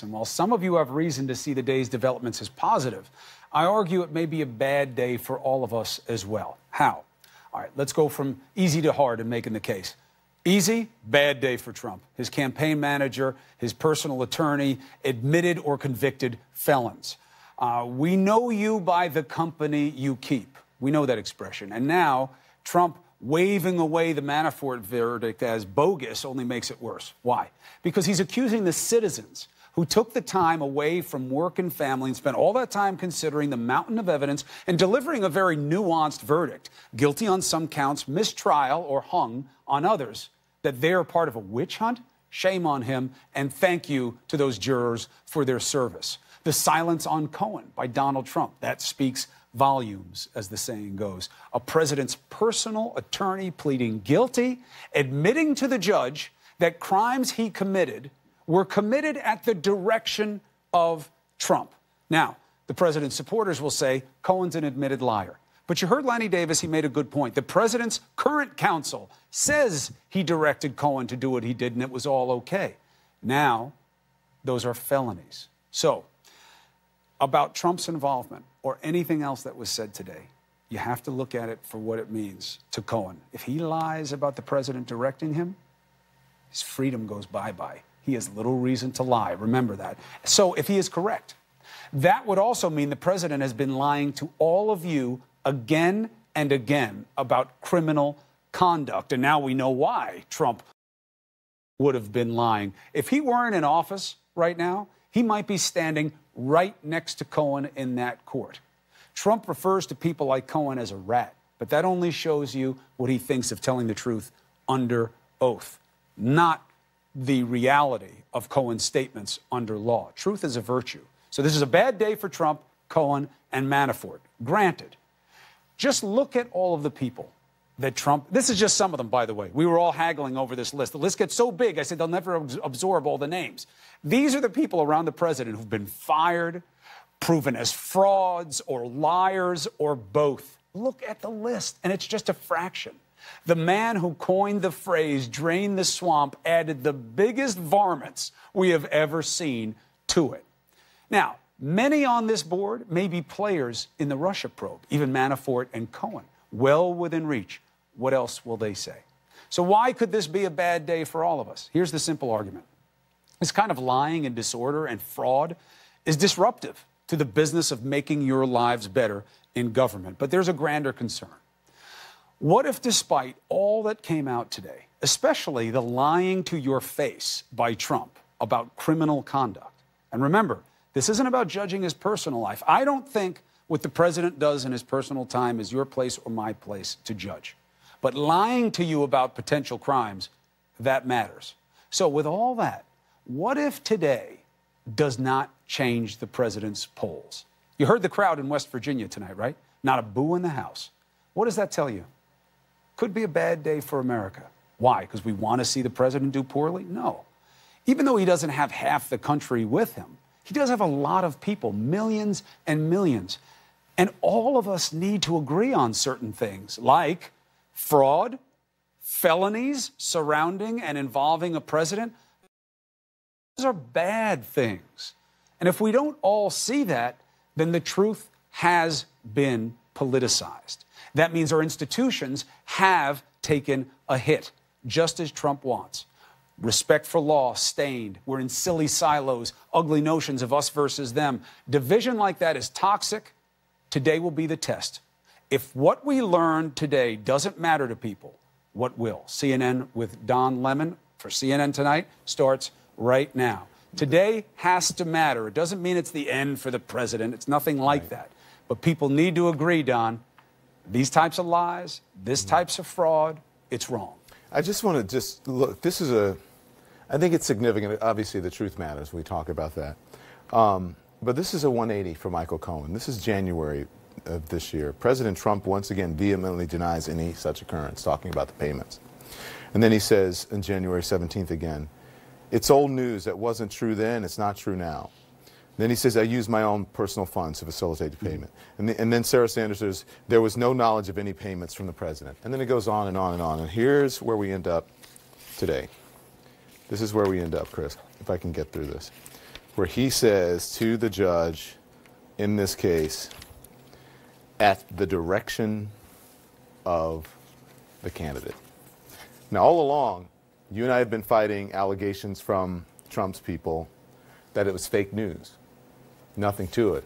And while some of you have reason to see the day's developments as positive, I argue it may be a bad day for all of us as well. How? All right, let's go from easy to hard in making the case. Easy, bad day for Trump. His campaign manager, his personal attorney, admitted or convicted felons. We know you by the company you keep. We know that expression. And now, Trump waving away the Manafort verdict as bogus only makes it worse. Why? Because he's accusing the citizens who took the time away from work and family and spent all that time considering the mountain of evidence and delivering a very nuanced verdict, guilty on some counts, mistrial, or hung on others, that they're part of a witch hunt? Shame on him, and thank you to those jurors for their service. The silence on Cohen by Donald Trump, that speaks volumes, as the saying goes. A president's personal attorney pleading guilty, admitting to the judge that crimes he committed were committed at the direction of Trump. Now, the president's supporters will say Cohen's an admitted liar. But you heard Lanny Davis, he made a good point. The president's current counsel says he directed Cohen to do what he did and it was all okay. Now, those are felonies. So, about Trump's involvement or anything else that was said today, you have to look at it for what it means to Cohen. If he lies about the president directing him, his freedom goes bye-bye. He has little reason to lie. Remember that. So if he is correct, that would also mean the president has been lying to all of you again and again about criminal conduct. And now we know why Trump would have been lying. If he weren't in office right now, he might be standing right next to Cohen in that court. Trump refers to people like Cohen as a rat, but that only shows you what he thinks of telling the truth under oath, not the reality of Cohen's statements under law. Truth is a virtue. So this is a bad day for Trump, Cohen, and Manafort. Granted, just look at all of the people that Trump, this is just some of them, by the way. We were all haggling over this list. The list gets so big, I said they'll never absorb all the names. These are the people around the president who've been fired, proven as frauds or liars or both. Look at the list, and it's just a fraction. The man who coined the phrase drain the swamp added the biggest varmints we have ever seen to it. Now, many on this board may be players in the Russia probe, even Manafort and Cohen, well within reach. What else will they say? So why could this be a bad day for all of us? Here's the simple argument. This kind of lying and disorder and fraud is disruptive to the business of making your lives better in government. But there's a grander concern. What if, despite all that came out today, especially the lying to your face by Trump about criminal conduct, and remember, this isn't about judging his personal life. I don't think what the president does in his personal time is your place or my place to judge. But lying to you about potential crimes, that matters. So with all that, what if today does not change the president's polls? You heard the crowd in West Virginia tonight, right? Not a boo in the house. What does that tell you? Could be a bad day for America. Why? Because we want to see the president do poorly? No. Even though he doesn't have half the country with him, he does have a lot of people, millions and millions. And all of us need to agree on certain things, like fraud, felonies surrounding and involving a president. Those are bad things. And if we don't all see that, then the truth has been politicized. That means our institutions have taken a hit, just as Trump wants. Respect for law stained. We're in silly silos, ugly notions of us versus them. Division like that is toxic. Today will be the test. If what we learned today doesn't matter to people, what will? CNN with Don Lemon for CNN Tonight starts right now. Today has to matter. It doesn't mean it's the end for the president. It's nothing like that. But people need to agree, Don, these types of lies, this types of fraud, it's wrong. I just want to look, I think it's significant. Obviously, the truth matters. We talk about that. But this is a 180 for Michael Cohen. This is January of this year. President Trump once again vehemently denies any such occurrence, talking about the payments. And then he says on January 17th again, it's old news. That wasn't true then. It's not true now. Then he says, I used my own personal funds to facilitate the payment. And then Sarah Sanders says, there was no knowledge of any payments from the president. And then it goes on and on and on. And here's where we end up today. This is where we end up, Chris, if I can get through this. where he says to the judge in this case, at the direction of the candidate. Now, all along, you and I have been fighting allegations from Trump's people that it was fake news. Nothing to it.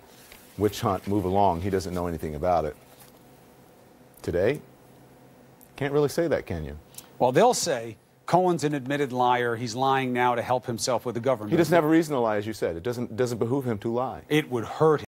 Witch hunt, move along. He doesn't know anything about it. Today, can't really say that, can you? Well, they'll say Cohen's an admitted liar. He's lying now to help himself with the government. He doesn't have a reason to lie, as you said. It doesn't behoove him to lie. It would hurt him.